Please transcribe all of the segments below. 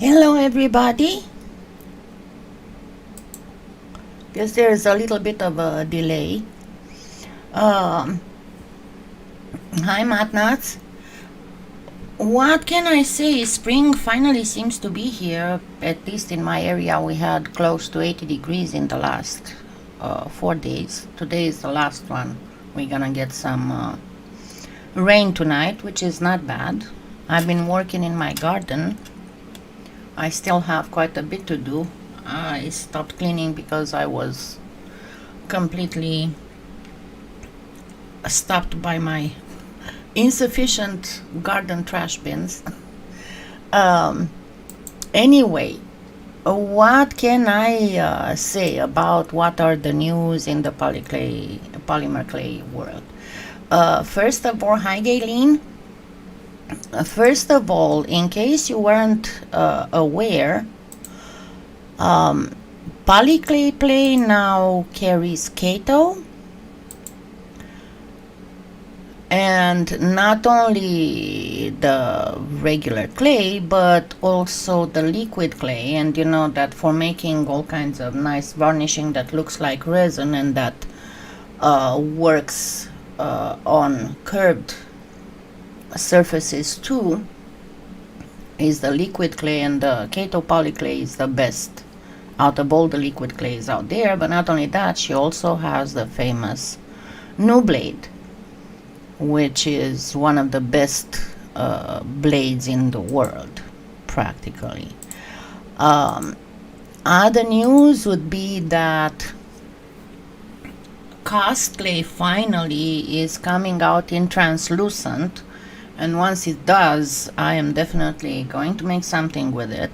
Hello everybody. Guess there's a little bit of a delay. Um, Hi Matnuts. What can I say? Spring finally seems to be here. At least in my area we had close to 80 degrees in the last 4 days. Today is the last one. We're gonna get some rain tonight, which is not bad. I've been working in my garden. I still have quite a bit to do. I stopped cleaning because I was completely stopped by my insufficient garden trash bins. Anyway, what can I say about what are the news in the polymer clay world? First of all, hi Gayleen. First of all, in case you weren't aware, PolyClay now carries keto, and not only the regular clay but also the liquid clay. And you know that for making all kinds of nice varnishing that looks like resin and that works on curved surfaces too, is the liquid clay, and the keto polyclay is the best out of all the liquid clays out there. But not only that, she also has the famous new blade, which is one of the best blades in the world practically. Other news would be that cast clay finally is coming out in translucent, and once it does, I am definitely going to make something with it.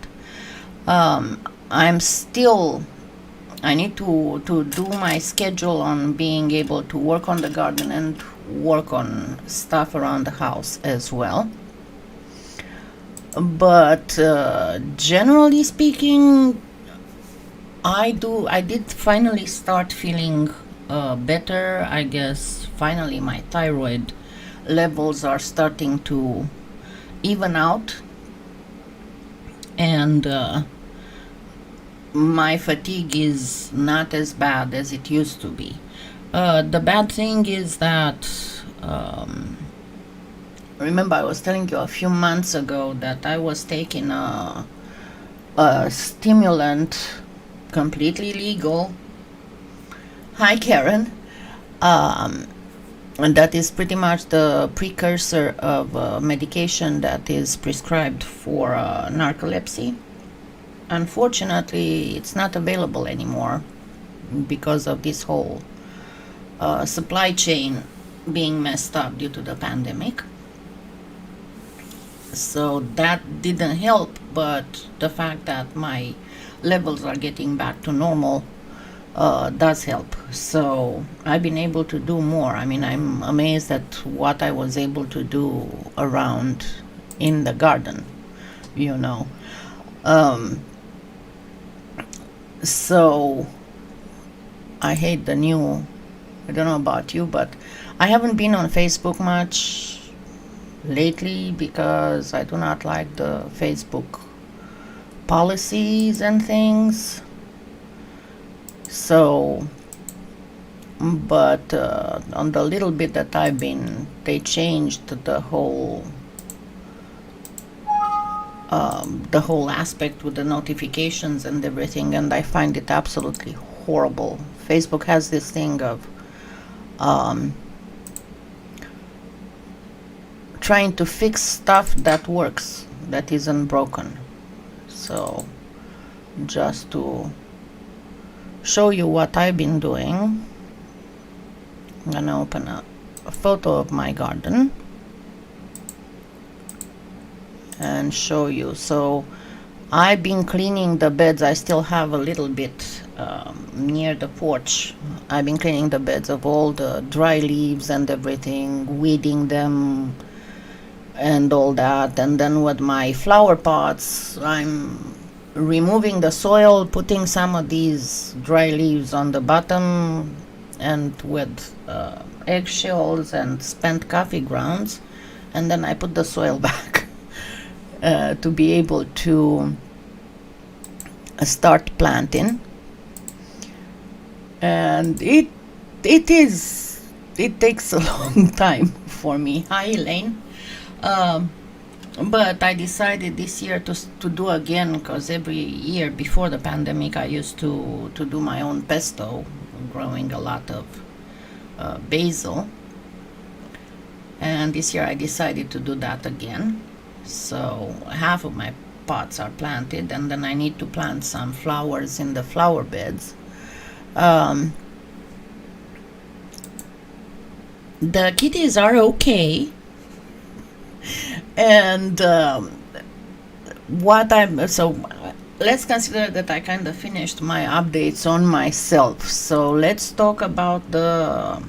I need to do my schedule on being able to work on the garden and work on stuff around the house as well. But generally speaking, I did finally start feeling better. I guess finally my thyroid levels are starting to even out, and my fatigue is not as bad as it used to be. The bad thing is that remember I was telling you a few months ago that I was taking a stimulant, completely legal. Hi Karen. And that is pretty much the precursor of medication that is prescribed for narcolepsy. Unfortunately, it's not available anymore because of this whole supply chain being messed up due to the pandemic. So that didn't help, but the fact that my levels are getting back to normal does help. So I've been able to do more. I mean, I'm amazed at what I was able to do around in the garden, you know. So I hate the new, I don't know about you, but I haven't been on Facebook much lately because I do not like the Facebook policies and things. So, but on the little bit that I've been, they changed the whole aspect with the notifications and everything, and I find it absolutely horrible. Facebook has this thing of trying to fix stuff that works, that isn't broken. So just to show you what I've been doing, I'm gonna open a photo of my garden and show you. So I've been cleaning the beds. I still have a little bit near the porch. I've been cleaning the beds of all the dry leaves and everything, weeding them and all that. And then with my flower pots, I'm removing the soil, putting some of these dry leaves on the bottom, and with eggshells and spent coffee grounds, and then I put the soil back to be able to start planting. And it takes a long time for me. Hi, Elaine. But I decided this year to do again, because every year before the pandemic I used to do my own pesto, growing a lot of basil. And this year I decided to do that again. So half of my pots are planted, and then I need to plant some flowers in the flower beds. The kitties are okay, and let's consider that I kind of finished my updates on myself. So let's talk about the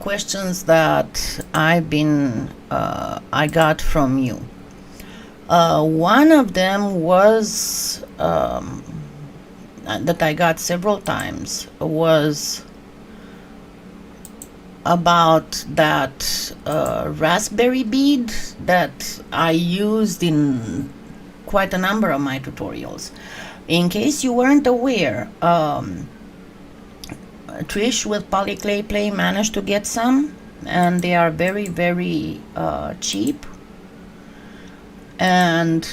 questions that I got from you. One of them was that I got several times was about that raspberry bead that I used in quite a number of my tutorials. In case you weren't aware, Trish with PolyClay Play managed to get some, and they are very, very cheap. And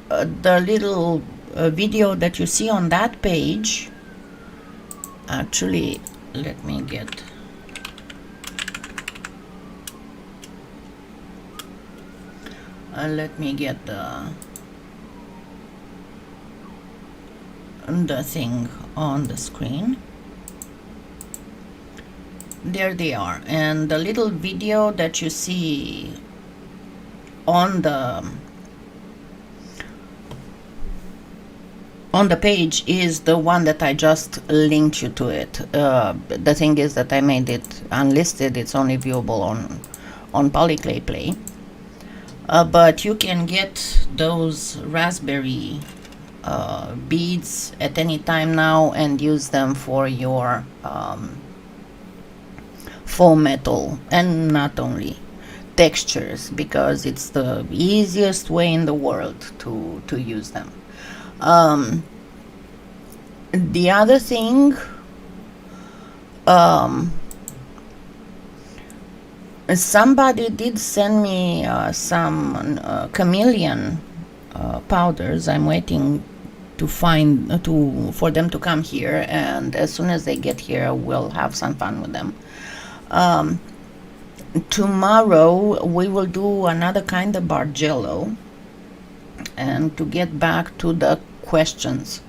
the little video that you see on that page, actually, let me get the thing on the screen. There they are, and the little video that you see on the page is the one that I just linked you to it. The thing is that I made it unlisted. It's only viewable on PolyClay Play. But you can get those raspberry beads at any time now and use them for your foam metal, and not only textures, because it's the easiest way in the world to use them. The other thing, somebody did send me some chameleon powders. I'm waiting for them to come here, and as soon as they get here we'll have some fun with them. Tomorrow we will do another kind of bargello. And to get back to the questions,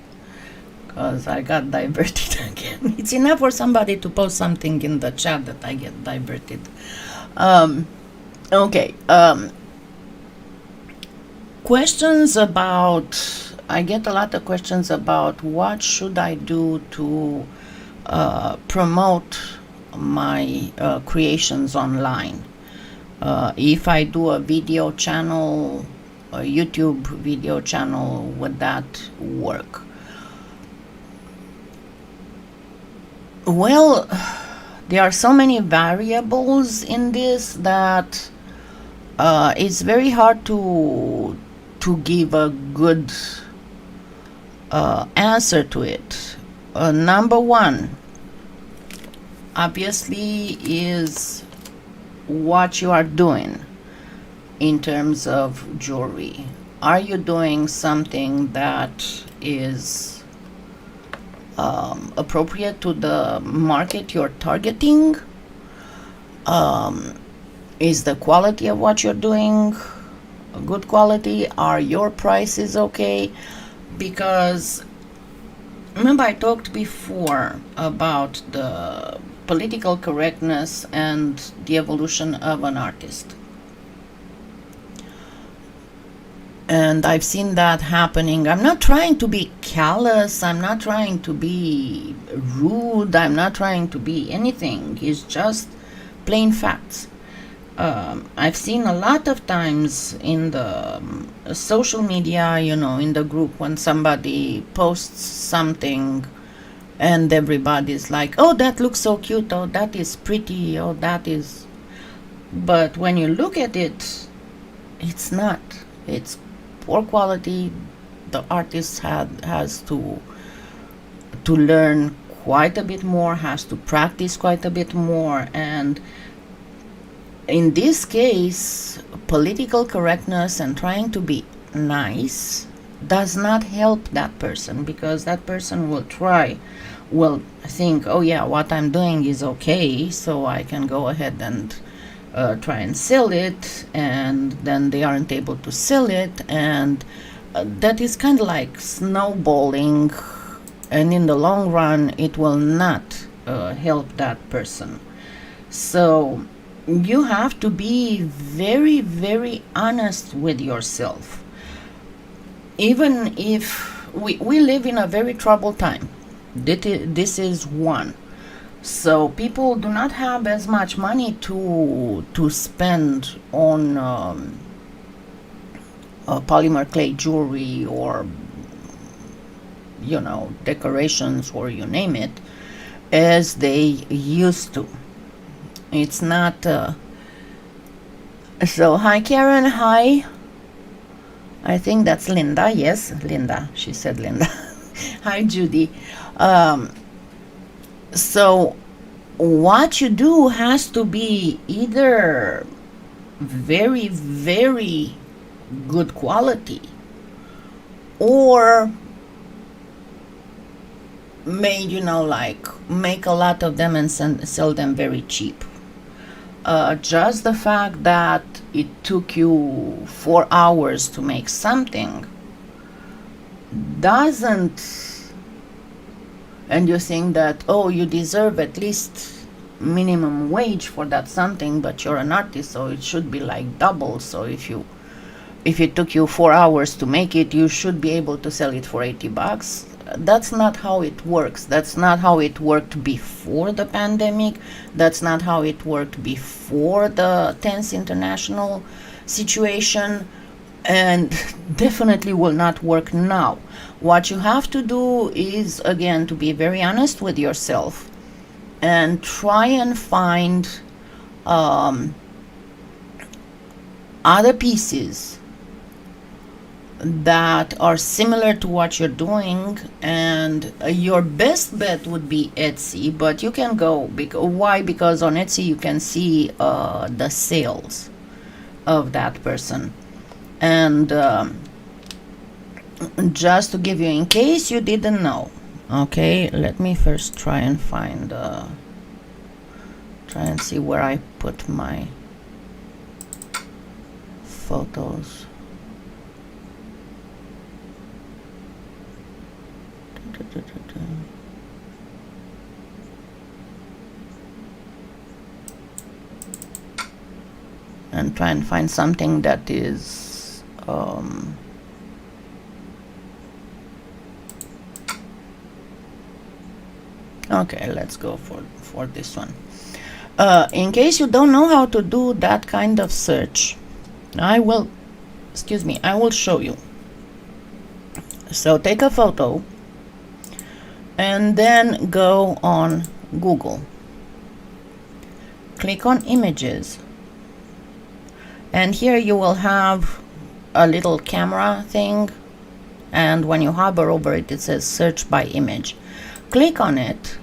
because I got diverted again. It's enough for somebody to post something in the chat that I get diverted. Okay. Questions about, I get a lot of questions about what should I do to promote my creations online. If I do a video channel, a YouTube video channel, would that work? Well, there are so many variables in this that it's very hard to give a good answer to it. Number one, obviously, is what you are doing in terms of jewelry. Are you doing something that is appropriate to the market you're targeting? Is the quality of what you're doing good quality? Are your prices okay? Because remember I talked before about the political correctness and the evolution of an artist. And I've seen that happening. I'm not trying to be callous. I'm not trying to be rude. I'm not trying to be anything. It's just plain facts. I've seen a lot of times in the social media, in the group, when somebody posts something and everybody's like, oh, that looks so cute. Oh, that is pretty. Oh, that is... But when you look at it, it's not. It's poor quality, the artist has to learn quite a bit more, has to practice quite a bit more. And in this case, political correctness and trying to be nice does not help that person, because that person will think, oh yeah, what I'm doing is okay, so I can go ahead and try and sell it, and then they aren't able to sell it, and that is kind of like snowballing, and in the long run it will not help that person. So you have to be very, very honest with yourself. Even if we live in a very troubled time, this is one. So people do not have as much money to spend on polymer clay jewelry, or decorations, or you name it, as they used to. It's not so hi Karen, hi. I think that's Linda. Yes, Linda. She said Linda. Hi, Judy. So what you do has to be either very, very good quality, or made, make a lot of them and sell them very cheap. Just the fact that it took you 4 hours to make something doesn't, and you think that, oh, you deserve at least minimum wage for that something, but you're an artist, so it should be like double. So if it took you 4 hours to make it, you should be able to sell it for $80. That's not how it works. That's not how it worked before the pandemic. That's not how it worked before the tense international situation, and definitely will not work now. What you have to do is, again, to be very honest with yourself and try and find other pieces that are similar to what you're doing. And your best bet would be Etsy, but you can go, why? Because on Etsy you can see the sales of that person. And just to give you, in case you didn't know, okay, let me first try and see where I put my photos. And try and find something that is okay, let's go for this one. In case you don't know how to do that kind of search, I will show you. So take a photo and then go on Google, click on images, and here you will have a little camera thing, and when you hover over it, it says search by image. Click on it,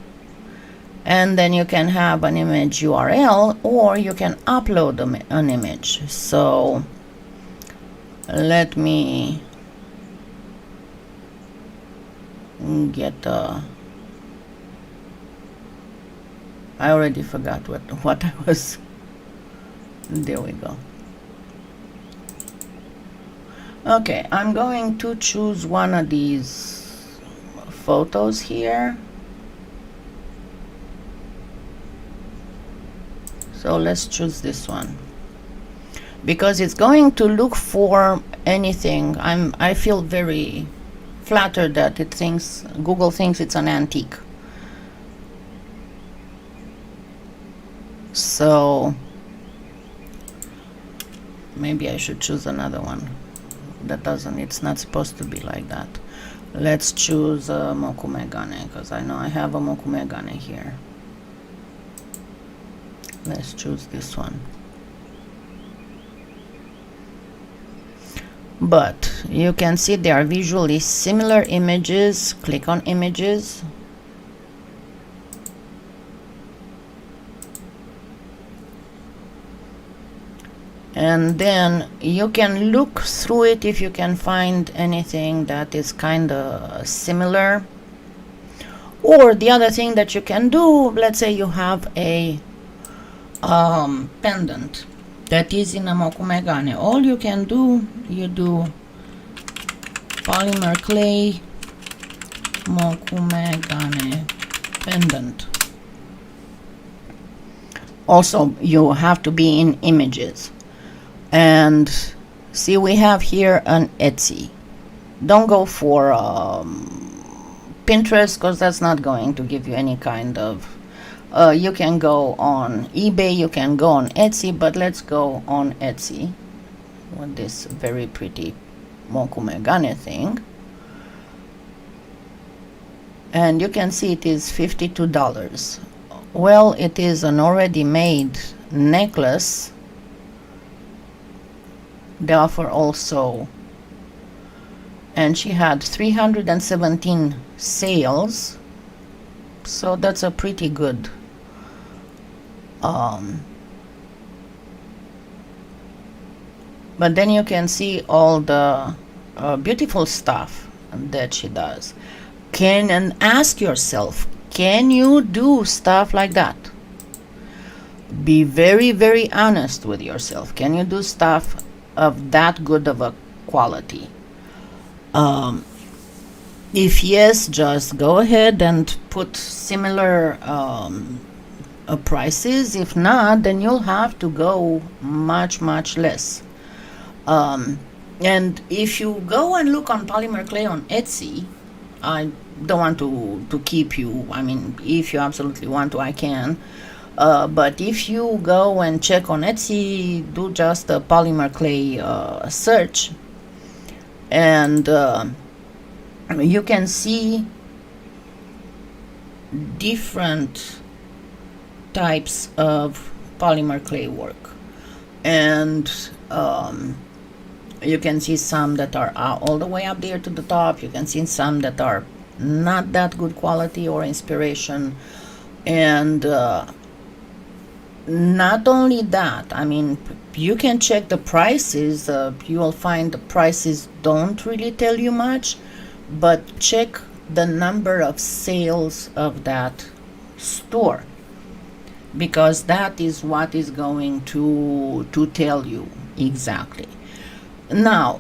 and then you can have an image URL, or you can upload an image. So let me get I already forgot what I was. There we go. Okay, I'm going to choose one of these photos here. So let's choose this one, because it's going to look for anything. I feel very flattered that Google thinks it's an antique. So maybe I should choose another one that doesn't, it's not supposed to be like that. Let's choose Mokumegane, because I know I have a Mokumegane here. Let's choose this one. but you can see they are visually similar images. Click on images. And then you can look through it if you can find anything that is kind of similar. Or the other thing that you can do, let's say you have a pendant that is in a mokumegane. All you can do, you do polymer clay mokumegane pendant. Also, you have to be in images. And see, we have here an Etsy. Don't go for Pinterest, because that's not going to give you any kind of you can go on eBay, you can go on Etsy, but let's go on Etsy with this very pretty mokumegane thing. And you can see it is $52. Well, it is an already made necklace. They offer also, and she had 317 sales, so that's a pretty good but then you can see all the beautiful stuff that she does. And ask yourself, can you do stuff like that? Be very, very honest with yourself. Can you do stuff of that good of a quality? If yes, just go ahead and put similar prices. If not, then you'll have to go much less. And if you go and look on Polymer Clay on Etsy, I don't want to keep you, I mean, if you absolutely want to, I can. But if you go and check on Etsy, do just a Polymer Clay search, and you can see different types of Polymer Clay work. And you can see some that are all the way up there to the top. You can see some that are not that good quality or inspiration. And not only that, I mean, you can check the prices. You will find the prices don't really tell you much, but check the number of sales of that store, because that is what is going to tell you exactly. Now,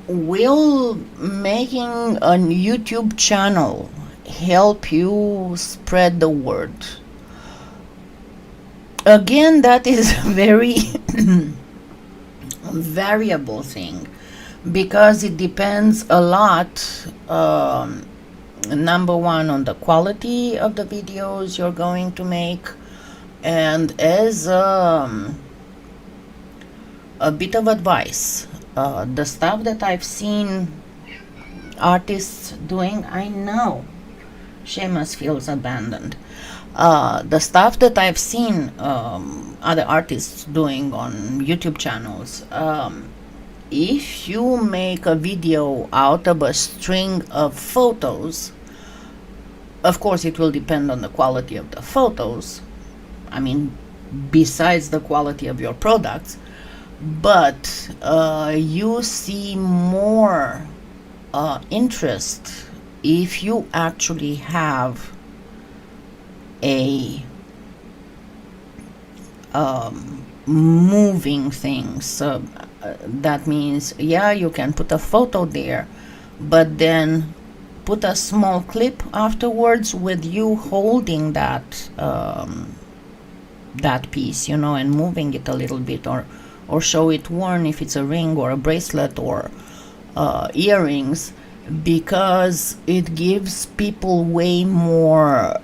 will making a YouTube channel help you spread the word? Again, that is a very variable thing, because it depends a lot, number one, on the quality of the videos you're going to make. And as a bit of advice, the stuff that I've seen artists doing, I know Seamus feels abandoned. The stuff that I've seen other artists doing on YouTube channels, if you make a video out of a string of photos, of course it will depend on the quality of the photos, I mean, besides the quality of your products, but you see more interest if you actually have a moving things. That means, yeah, you can put a photo there, but then put a small clip afterwards with you holding that that piece, you know, and moving it a little bit, or show it worn if it's a ring or a bracelet or earrings, because it gives people way more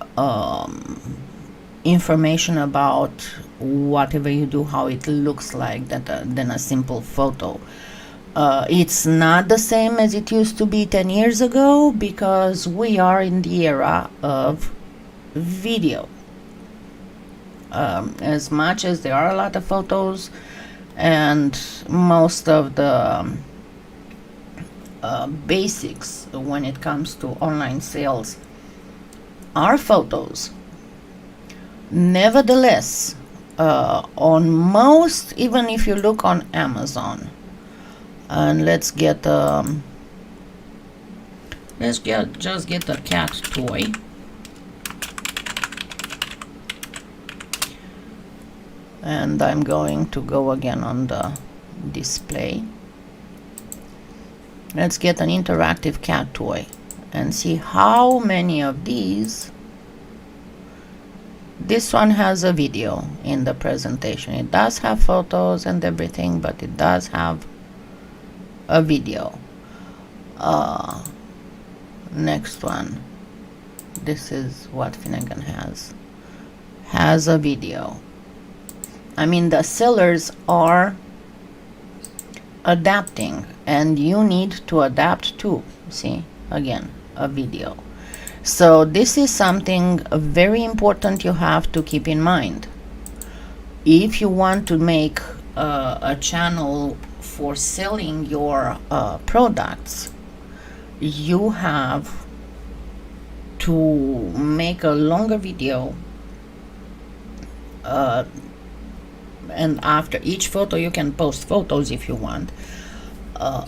information about whatever you do, how it looks like, than a simple photo. It's not the same as it used to be 10 years ago, because we are in the era of video. As much as there are a lot of photos, and most of the basics when it comes to online sales are photos. Nevertheless, on most, even if you look on Amazon, and just get a cat toy. And I'm going to go again on the display. Let's get an interactive cat toy and see how many of these. This one has a video in the presentation. It does have photos and everything, but it does have a video. Next one. This is what Finnegan has a video. I mean, the sellers are adapting, and you need to adapt too. See, again, a video. So this is something very important you have to keep in mind. If you want to make a channel for selling your products, you have to make a longer video, and after each photo you can post photos if you want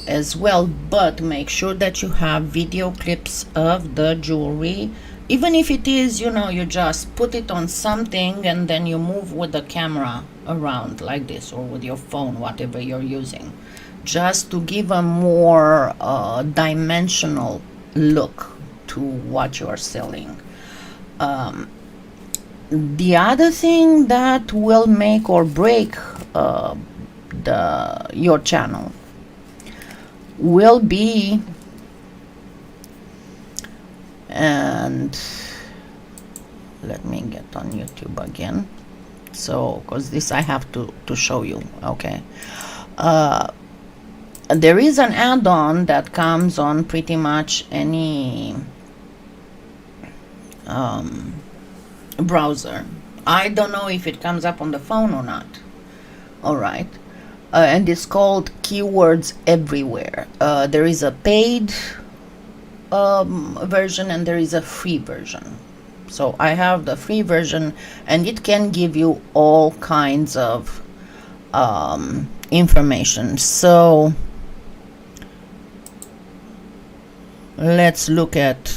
as well, but make sure that you have video clips of the jewelry, even if it is, you know, you just put it on something and then you move with the camera around like this, or with your phone, whatever you're using, just to give a more dimensional look to what you're selling. The other thing that will make or break your channel will be, and let me get on YouTube again, so because this I have to show you. Okay, there is an add-on that comes on pretty much any browser. I don't know if it comes up on the phone or not. All right, and it's called Keywords Everywhere. There is a paid version and there is a free version. So I have the free version, and it can give you all kinds of information. So let's look at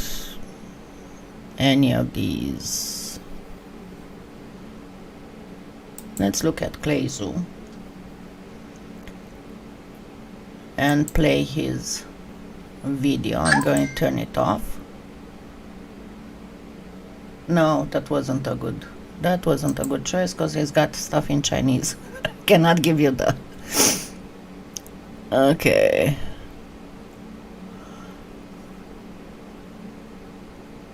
any of these. Let's look at Clay Zoo and play his video. I'm going to turn it off. No, that wasn't a good choice, because he's got stuff in Chinese. Cannot give you the. Okay.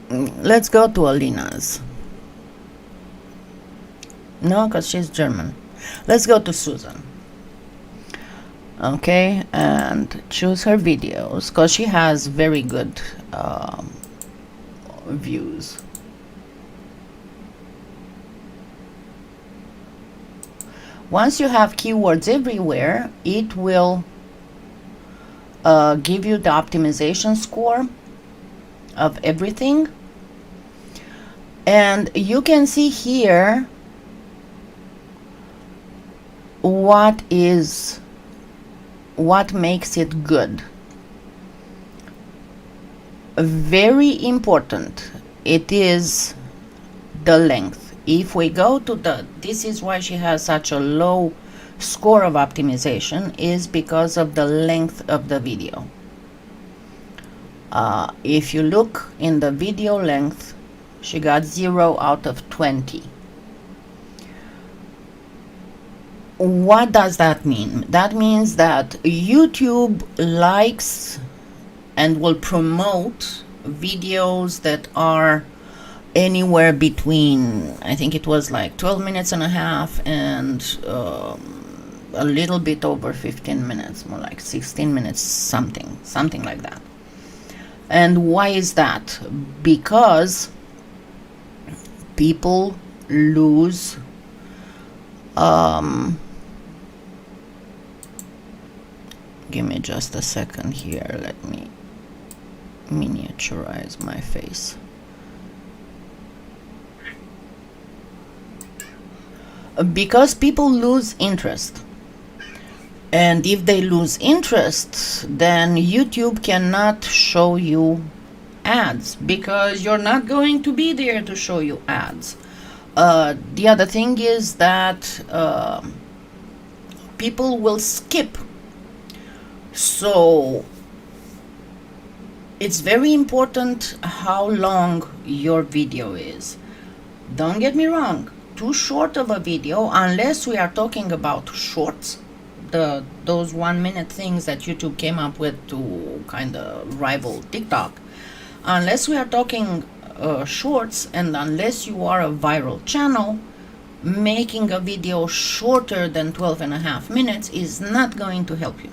Let's go to Alina's. No, because she's German. Let's go to Susan. Okay, and choose her videos, because she has very good views. Once you have keywords everywhere, it will give you the optimization score of everything, and you can see here what makes it good. Very important, it is the length. If we go to this is why she has such a low score of optimization, is because of the length of the video. If you look in the video length, she got 0 out of 20. What does that mean? That means that YouTube likes and will promote videos that are anywhere between, I think it was like 12 minutes and a half and a little bit over 15 minutes, more like 16 minutes, something like that. And why is that? Because people lose Give me just a second here. Let me miniaturize my face. Because people lose interest. And if they lose interest, then YouTube cannot show you ads, because you're not going to be there to show you ads. The other thing is that people will skip. So it's very important how long your video is. Don't get me wrong, too short of a video, unless we are talking about shorts, those 1 minute things that YouTube came up with to kind of rival TikTok. Unless we are talking shorts, and unless you are a viral channel, making a video shorter than 12.5 minutes is not going to help you.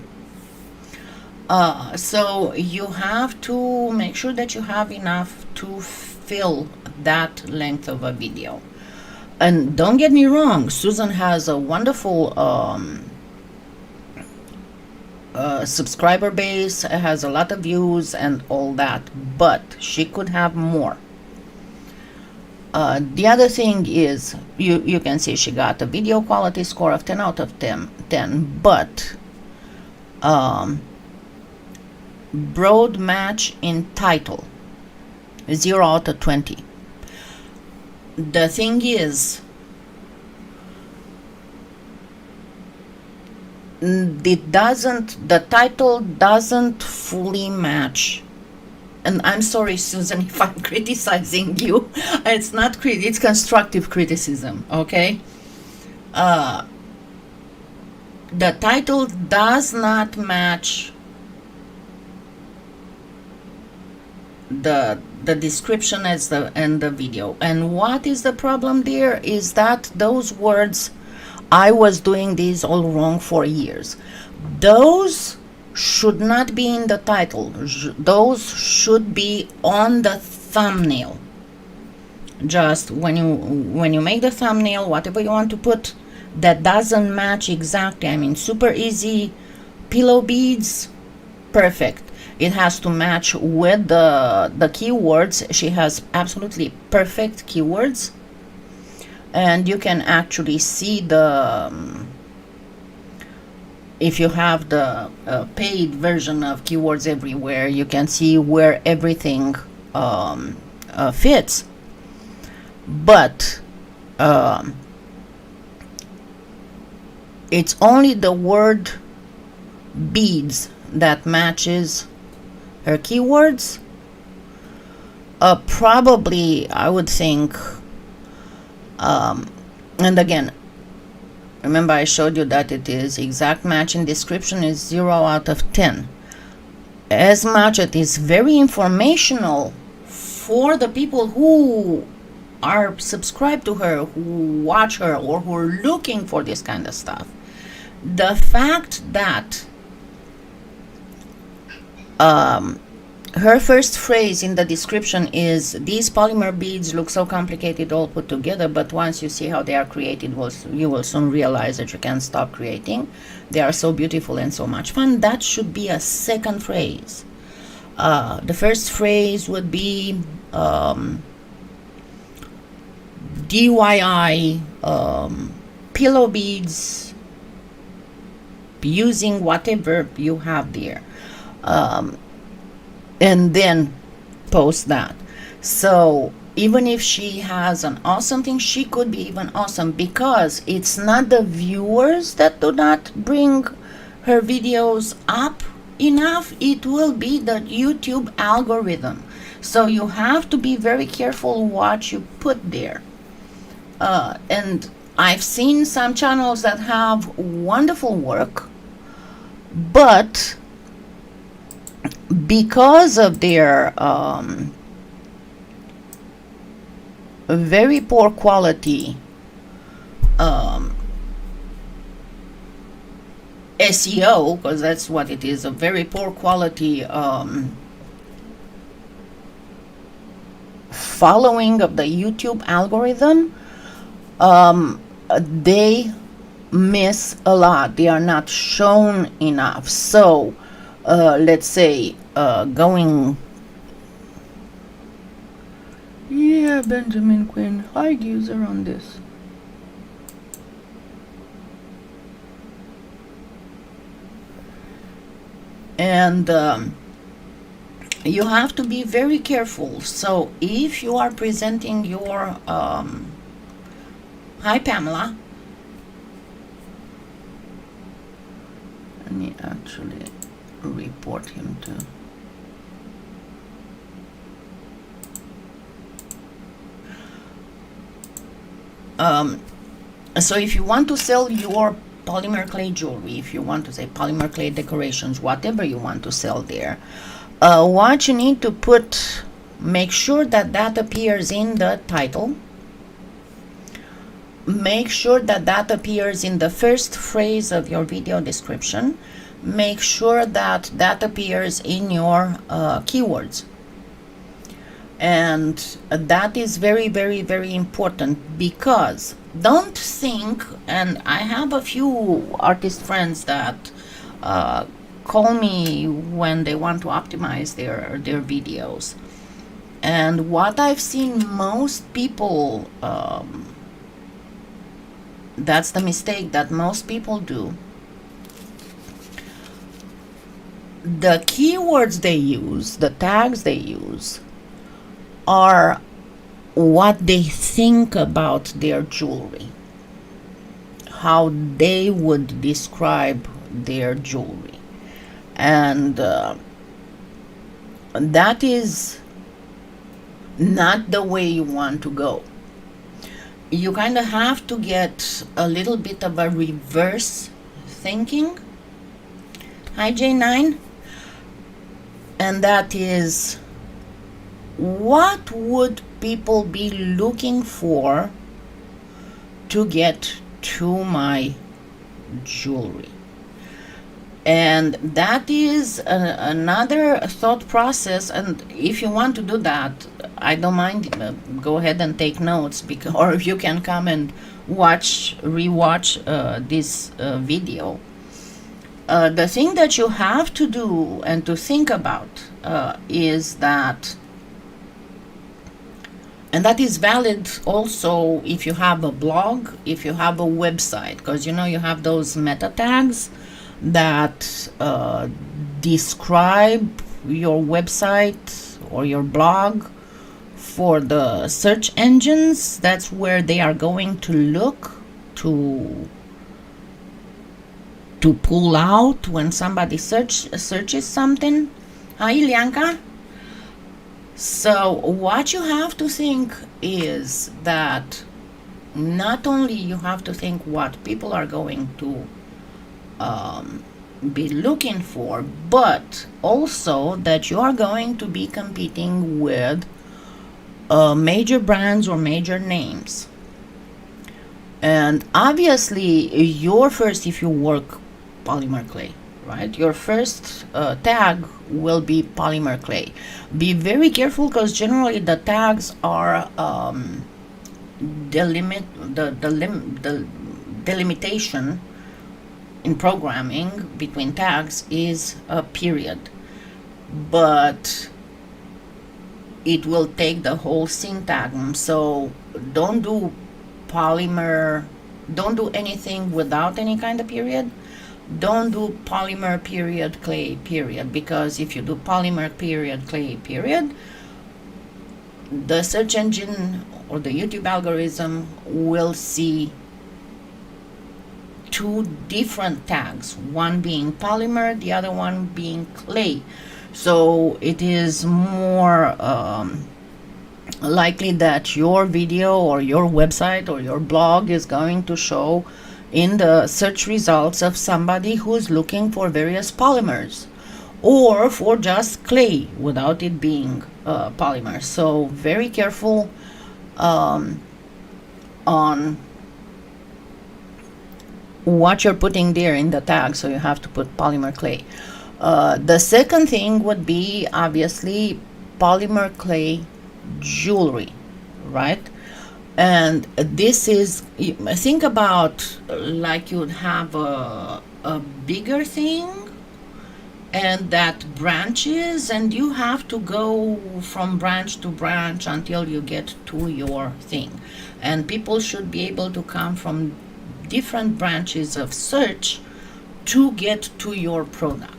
So you have to make sure that you have enough to fill that length of a video. And don't get me wrong, Susan has a wonderful subscriber base, has a lot of views and all that, but she could have more. The other thing is, you can see she got a video quality score of 10 out of 10, but broad match in title, 0 out of 20. The thing is, the title doesn't fully match. And I'm sorry, Susan, if I'm criticizing you. It's not it's constructive criticism, okay? The title does not match the description and the video. And what is the problem there is that those words, I was doing these all wrong for years. Those should not be in the title. Those should be on the thumbnail. Just when you make the thumbnail, whatever you want to put that doesn't match exactly, I mean, super easy pillow beads, perfect. It has to match with the keywords. She has absolutely perfect keywords, and you can actually see the if you have the paid version of Keywords Everywhere, you can see where everything fits. But it's only the word beads that matches her keywords. Probably, I would think, and again, remember I showed you that it is exact match in description is 0 out of 10. As much it is very informational for the people who are subscribed to her, who watch her, or who are looking for this kind of stuff. The fact that her first phrase in the description is, these polymer beads look so complicated all put together, but once you see how they are created, you will soon realize that you can't stop creating. They are so beautiful and so much fun. That should be a second phrase. The first phrase would be DIY pillow beads using whatever you have there. And then post that. So even if she has an awesome thing, she could be even awesome, because it's not the viewers that do not bring her videos up enough, it will be the YouTube algorithm. So you have to be very careful what you put there. And I've seen some channels that have wonderful work, but because of their very poor quality SEO, because that's what it is, a very poor quality following of the YouTube algorithm, they miss a lot. They are not shown enough. So let's say going, yeah, Benjamin Quinn, hide user on this. And you have to be very careful. So if you are presenting your hi Pamela, let me actually report him to so if you want to sell your polymer clay jewelry, if you want to say polymer clay decorations, whatever you want to sell there, what you need to put, make sure that that appears in the title, make sure that that appears in the first phrase of your video description, make sure that that appears in your keywords. And that is very, very, very important, because don't think, and I have a few artist friends that call me when they want to optimize their videos, and what I've seen most people, that's the mistake that most people do. The keywords they use, the tags they use, are what they think about their jewelry, how they would describe their jewelry. And that is not the way you want to go. You kind of have to get a little bit of a reverse thinking. Hi J9. And that is, what would people be looking for to get to my jewelry? And that is another thought process. And if you want to do that, I don't mind, go ahead and take notes, because, or you can come and rewatch this video. The thing that you have to do and to think about is that, and that is valid also if you have a blog, if you have a website, because you have those meta tags that describe your website or your blog for the search engines. That's where they are going to look to pull out when somebody searches something. Hi Ilyanka. So what you have to think is that not only you have to think what people are going to be looking for, but also that you are going to be competing with major brands or major names. And obviously your first, if you work polymer clay, right, your first tag will be polymer clay. Be very careful, because generally the tags are the delimitation in programming between tags is a period, but it will take the whole syntagm. So don't do polymer, don't do anything without any kind of period. Don't do polymer period clay period, because if you do polymer period clay period, the search engine or the YouTube algorithm will see two different tags, one being polymer, the other one being clay. So it is more likely that your video or your website or your blog is going to show in the search results of somebody who's looking for various polymers, or for just clay without it being polymer. So very careful on what you're putting there in the tag. So you have to put polymer clay. The second thing would be obviously polymer clay jewelry, right? And this is, think about like you'd have a bigger thing and that branches, and you have to go from branch to branch until you get to your thing. And people should be able to come from different branches of search to get to your product.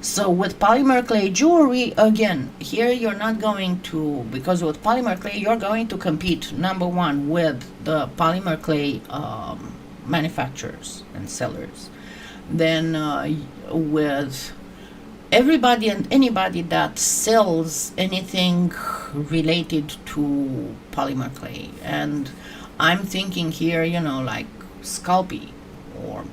So with polymer clay jewelry, again, here you're not going to, because with polymer clay you're going to compete, number one, with the polymer clay manufacturers and sellers, then with everybody and anybody that sells anything related to polymer clay. And I'm thinking here, you know, like Scalpy, or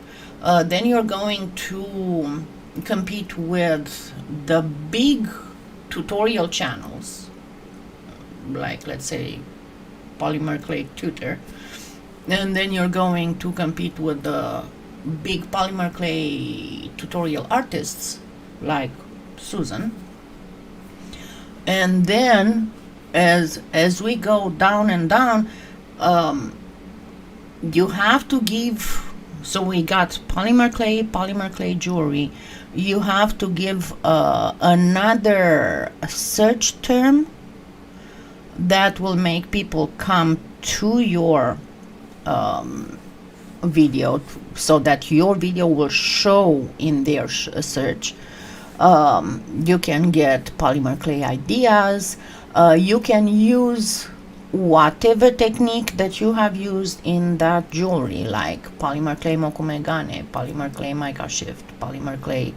then you're going to compete with the big tutorial channels, like let's say Polymer Clay Tutor, and then you're going to compete with the big Polymer Clay tutorial artists like Susan. And then as we go down and down, you have to give, so we got polymer clay jewelry. You have to give another search term that will make people come to your video, so that your video will show in their search. You can get polymer clay ideas. You can use whatever technique that you have used in that jewelry, like polymer clay mokumegane, polymer clay mica shift, polymer clay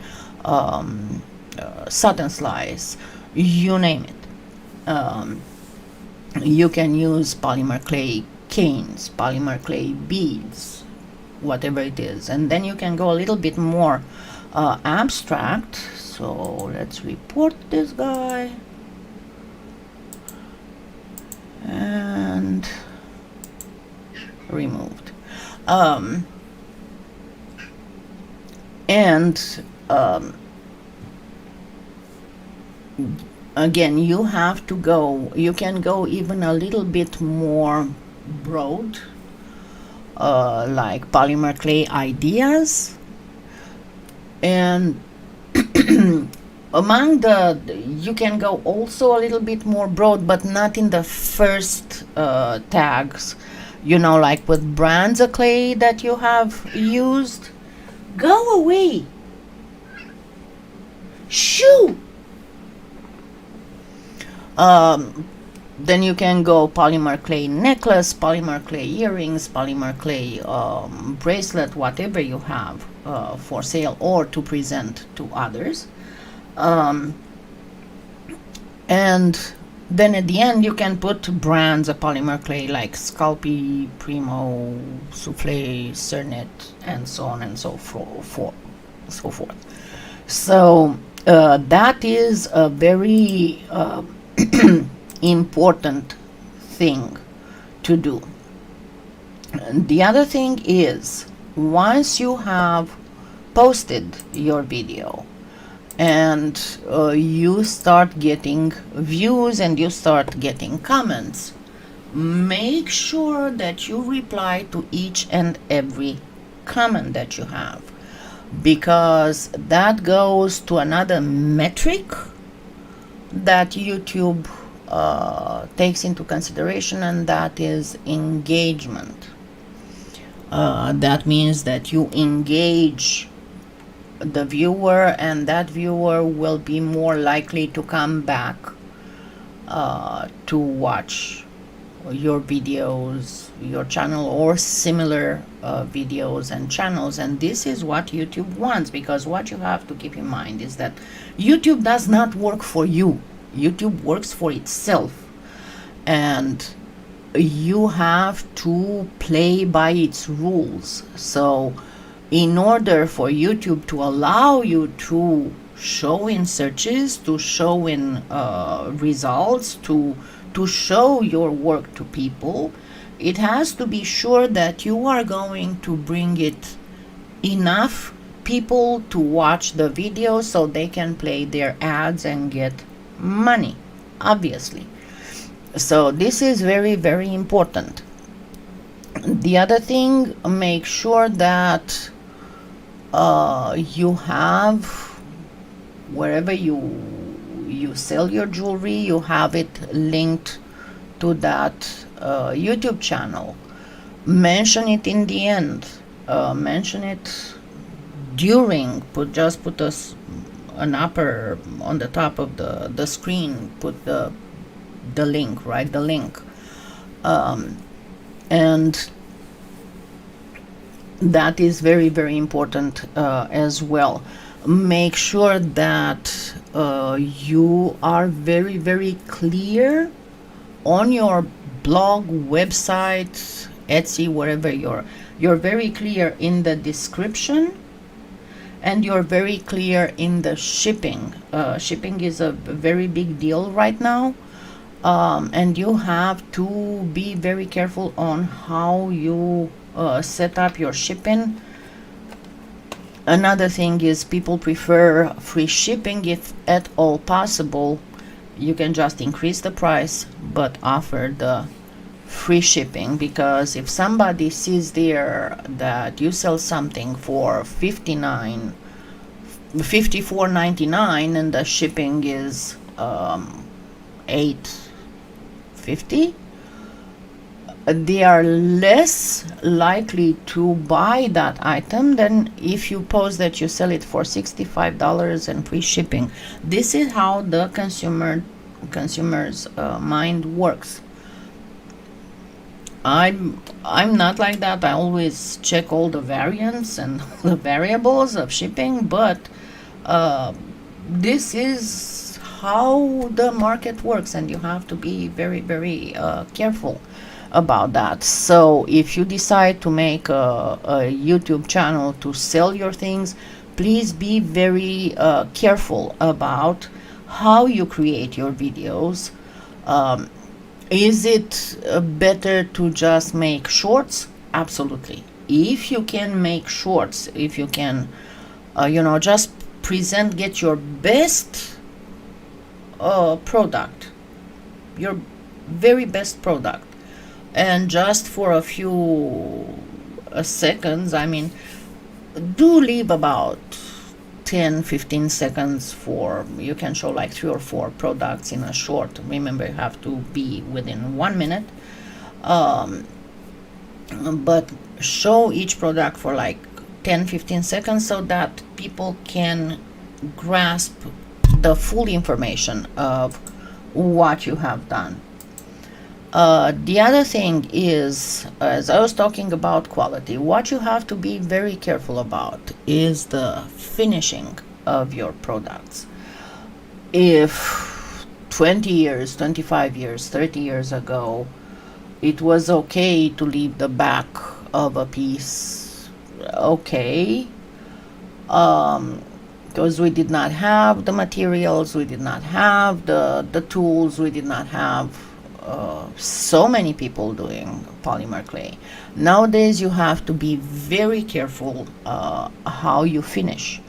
satin slice, you name it. You can use polymer clay canes, polymer clay beads, whatever it is. And then you can go a little bit more abstract. So let's report this guy. And removed. Again, you have to go, you can go even a little bit more broad, like polymer clay ideas. And among the, you can go also a little bit more broad, but not in the first tags, you know, like with brands of clay that you have used. Go away. Shoo. Then you can go polymer clay necklace, polymer clay earrings, polymer clay bracelet, whatever you have for sale or to present to others. And then at the end you can put brands of polymer clay like Scalpy, Premo, Souffle, Cernit, and so on and so forth. So that is a very important thing to do. And the other thing is, once you have posted your video and you start getting views and you start getting comments, make sure that you reply to each and every comment that you have, because that goes to another metric that YouTube takes into consideration, and that is engagement. That means that you engage the viewer, and that viewer will be more likely to come back to watch your videos, your channel, or similar videos and channels. And this is what YouTube wants, because what you have to keep in mind is that YouTube does not work for you. YouTube works for itself, and you have to play by its rules. So in order for YouTube to allow you to show in searches, to show in results, to show your work to people, it has to be sure that you are going to bring it enough people to watch the video so they can play their ads and get money, obviously. So this is very, very important. The other thing, make sure that you have, wherever you sell your jewelry, you have it linked to that YouTube channel. Mention it in the end. Mention it during. Put an upper on the top of the screen. Put the link. Write the link. And that is very, very important as well. Make sure that you are very, very clear on your blog, website, Etsy, wherever you're very clear in the description, and you're very clear in the shipping. Shipping is a very big deal right now, and you have to be very careful on how you set up your shipping. Another thing is people prefer free shipping if at all possible. You can just increase the price but offer the free shipping, because if somebody sees there that you sell something for $54.99 and the shipping is $8.50, they are less likely to buy that item than if you post that you sell it for $65 and free shipping. This is how the consumer's mind works. I'm not like that. I always check all the variants and the variables of shipping, but this is how the market works, and you have to be very, very careful about that. So if you decide to make a YouTube channel to sell your things, please be very careful about how you create your videos. Is it better to just make shorts? Absolutely. If you can make shorts, if you can just present, get your best product, your very best product, and just for a few seconds, I mean, do leave about 10-15 seconds for, you can show like 3 or 4 products in a short. Remember, you have to be within 1 minute, but show each product for like 10-15 seconds so that people can grasp the full information of what you have done. The other thing is, as I was talking about quality, what you have to be very careful about is the finishing of your products. If 20 years, 25 years, 30 years ago, it was okay to leave the back of a piece okay, because we did not have the materials, we did not have the tools, we did not have so many people doing polymer clay. Nowadays you have to be very careful how you finish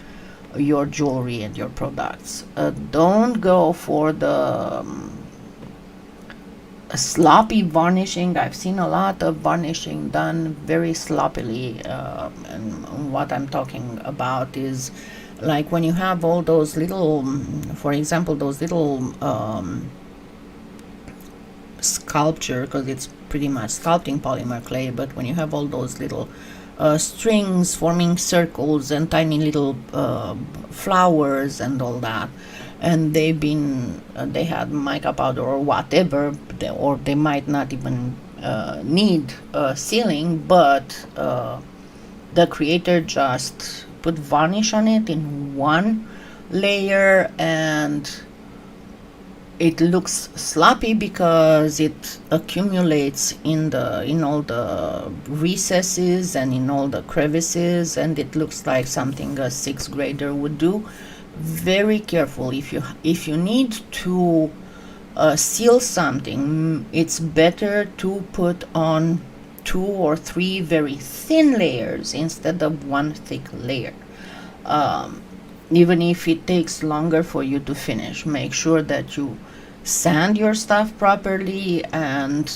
your jewelry and your products. Don't go for the sloppy varnishing. I've seen a lot of varnishing done very sloppily, and what I'm talking about is like when you have all those little, for example, those little sculpture, because it's pretty much sculpting polymer clay, but when you have all those little strings forming circles and tiny little flowers and all that, and they had mica powder or whatever, or they might not even need sealing, but the creator just put varnish on it in one layer, and it looks sloppy because it accumulates in all the recesses and in all the crevices, and it looks like something a sixth grader would do. Very careful. If you need to seal something, it's better to put on 2 or 3 very thin layers instead of one thick layer. Even if it takes longer for you to finish, make sure that you sand your stuff properly. And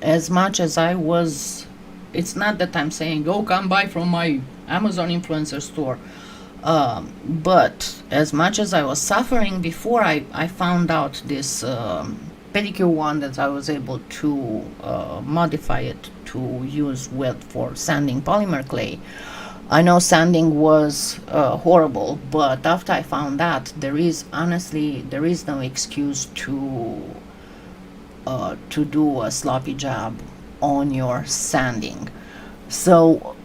as much as I was, it's not that I'm saying go come buy from my Amazon influencer store, but as much as I was suffering before I found out this pedicure wand, that I was able to modify it to use with for sanding polymer clay. I know sanding was horrible, but after I found that, there is no excuse to do a sloppy job on your sanding. So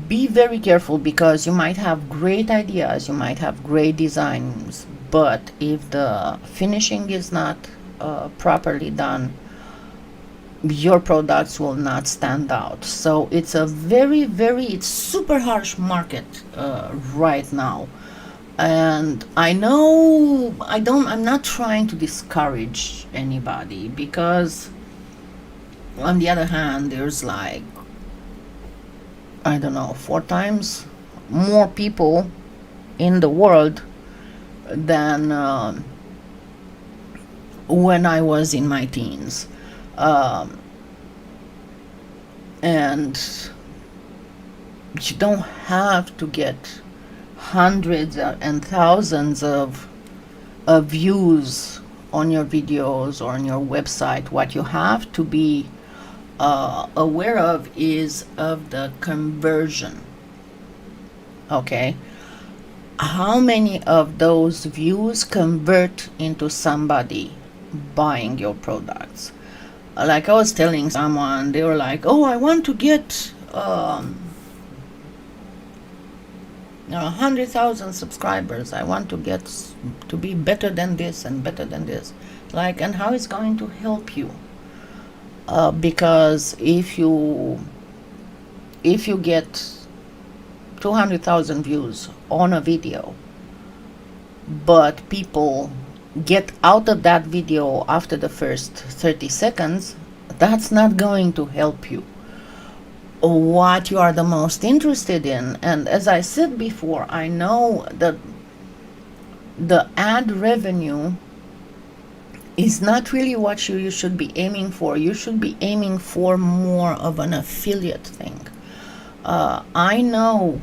be very careful, because you might have great ideas, you might have great designs, but if the finishing is not properly done, your products will not stand out. So it's a it's super harsh market right now. And I know I'm not trying to discourage anybody, because on the other hand, there's like, I don't know, 4 times more people in the world than when I was in my teens. And you don't have to get hundreds and thousands of views on your videos or on your website. What you have to be aware of is of the conversion. Okay, how many of those views convert into somebody buying your products? Like I was telling someone, they were like, oh, I want to get 100,000 subscribers. I want to get to be better than this and better than this. Like, and how it's going to help you? Because if you get 200,000 views on a video, but people get out of that video after the first 30 seconds, that's not going to help you. What you are the most interested in, and as I said before, I know that the ad revenue is not really what you should be aiming for. You should be aiming for more of an affiliate thing. I know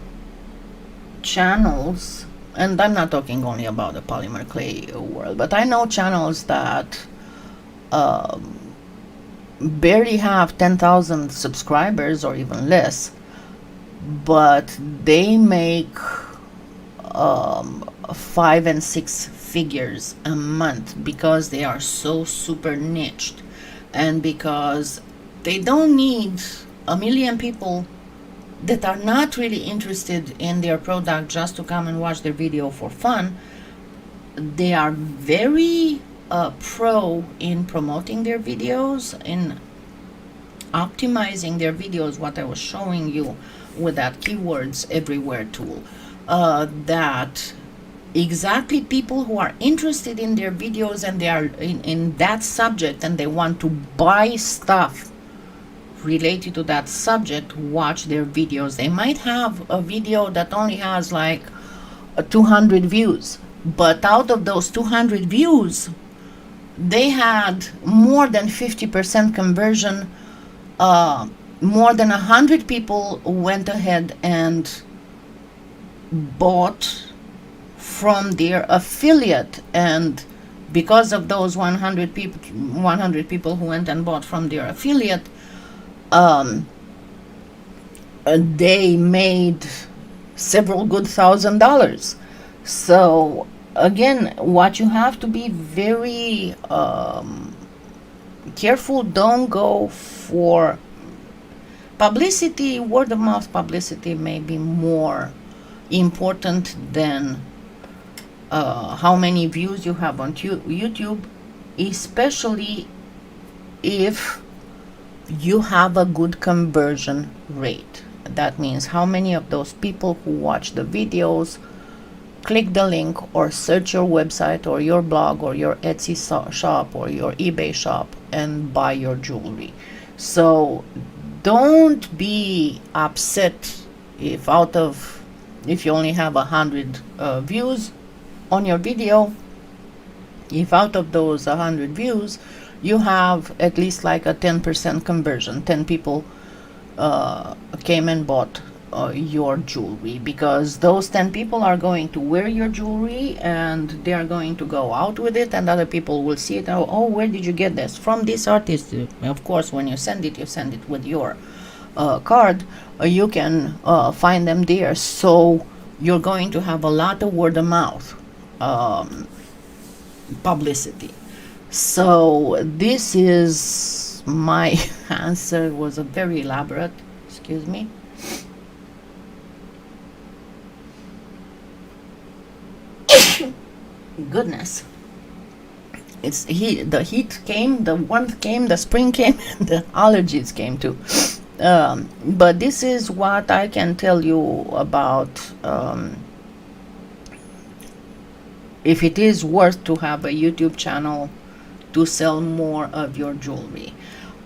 channels, and I'm not talking only about the polymer clay world, but I know channels that barely have 10,000 subscribers or even less, but they make 5 and 6 figures a month, because they are so super niched, and because they don't need a million people that are not really interested in their product just to come and watch their video for fun. They are very pro in promoting their videos, in optimizing their videos, what I was showing you with that keywords everywhere tool, that exactly people who are interested in their videos and they are in that subject and they want to buy stuff related to that subject, watch their videos. They might have a video that only has like 200 views, but out of those 200 views, they had more than 50% conversion. More than 100 people went ahead and bought from their affiliate, and because of those 100 people who went and bought from their affiliate, they made several good $1,000s. So again, what you have to be very careful, don't go for publicity. Word of mouth publicity may be more important than how many views you have on YouTube, especially if you have a good conversion rate. That means how many of those people who watch the videos click the link or search your website or your blog or your Etsy shop or your eBay shop and buy your jewelry. So don't be upset if you only have 100 views on your video If out of those 100 views you have at least like a 10% conversion, 10 people came and bought your jewelry, because those 10 people are going to wear your jewelry and they are going to go out with it, and other people will see it. Oh, where did you get this? From this artist. Of course, when you send it with your card. You can find them there. So you're going to have a lot of word of mouth publicity. So this is my answer. It was a very elaborate, excuse me. Goodness, it's the heat came, the warmth came, the spring came, and the allergies came too. But this is what I can tell you about if it is worth to have a YouTube channel to sell more of your jewelry.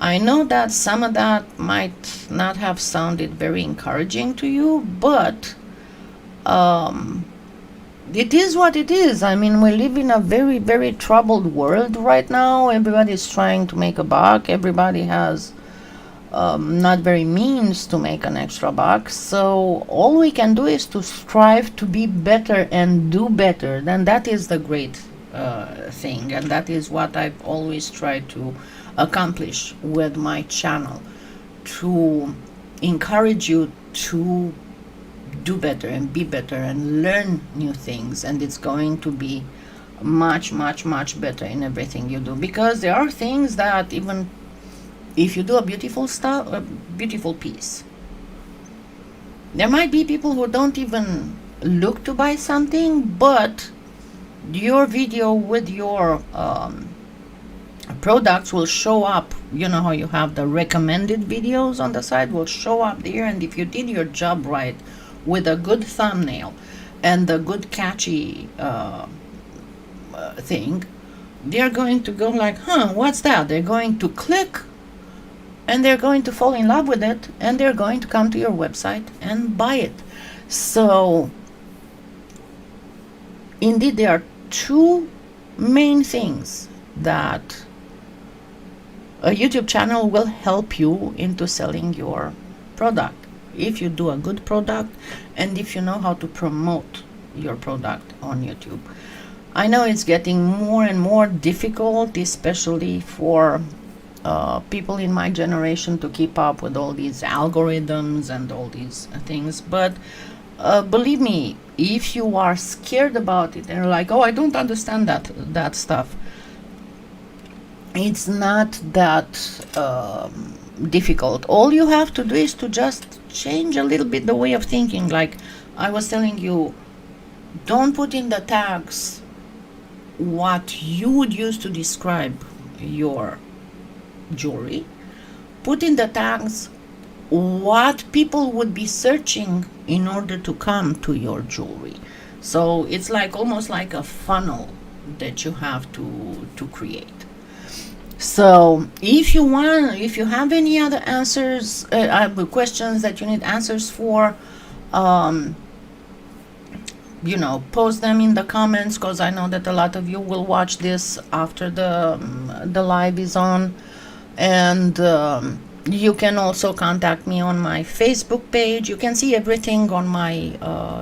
I know that some of that might not have sounded very encouraging to you, but it is what it is. I mean, we live in a very, very troubled world right now. Everybody's trying to make a buck. Everybody has not very means to make an extra buck. So all we can do is to strive to be better and do better. Then that is the great thing, and that is what I've always tried to accomplish with my channel, to encourage you to do better and be better and learn new things. And it's going to be much, much, much better in everything you do, because there are things that even if you do a beautiful piece, there might be people who don't even look to buy something, but your video with your products will show up. You know how you have the recommended videos on the side, will show up there. And if you did your job right with a good thumbnail and a good catchy thing, they're going to go like, what's that? They're going to click and they're going to fall in love with it, and they're going to come to your website and buy it. So indeed, there are two main things that a YouTube channel will help you into selling your product. If you do a good product, and if you know how to promote your product on YouTube. I know it's getting more and more difficult, especially for people in my generation, to keep up with all these algorithms and all these things. But believe me, if you are scared about it and like, oh, I don't understand that stuff, it's not that difficult. All you have to do is to just change a little bit the way of thinking. Like I was telling you, don't put in the tags what you would use to describe your jewelry. Put in the tags what people would be searching in order to come to your jewelry. So it's like almost like a funnel that you have to create. So if you have any other answers, questions that you need answers for, post them in the comments, because I know that a lot of you will watch this after the live is on. And you can also contact me on my Facebook page. You can see everything on my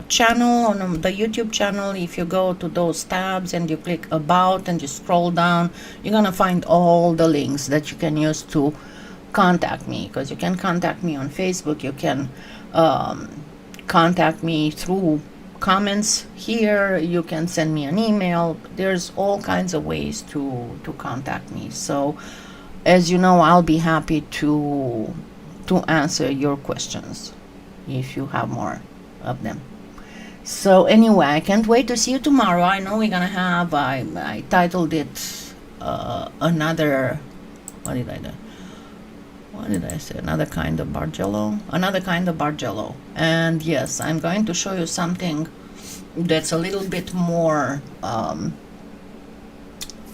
channel, on the YouTube channel. If you go to those tabs and you click about and you scroll down, you're gonna find all the links that you can use to contact me, because you can contact me on Facebook, you can contact me through comments here, you can send me an email. There's all kinds of ways to contact me. So as you know, I'll be happy to answer your questions if you have more of them. So anyway, I can't wait to see you tomorrow. I know we're gonna have, I titled it another, what did I say? Another kind of Bargello. Another kind of Bargello. And yes, I'm going to show you something that's a little bit more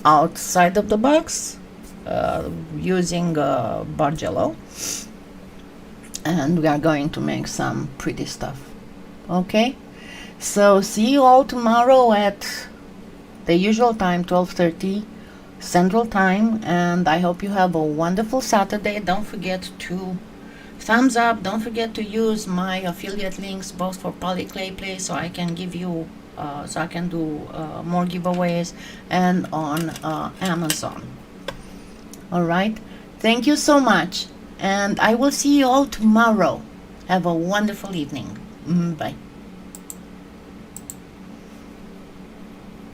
outside of the box, using Bargello. And we are going to make some pretty stuff. Okay? So see you all tomorrow at the usual time, 12:30 Central Time, and I hope you have a wonderful Saturday. Don't forget to thumbs up. Don't forget to use my affiliate links both for PolyClay Play, so I can give you so I can do more giveaways, and on Amazon. All right, thank you so much, and I will see you all tomorrow. Have a wonderful evening. Bye.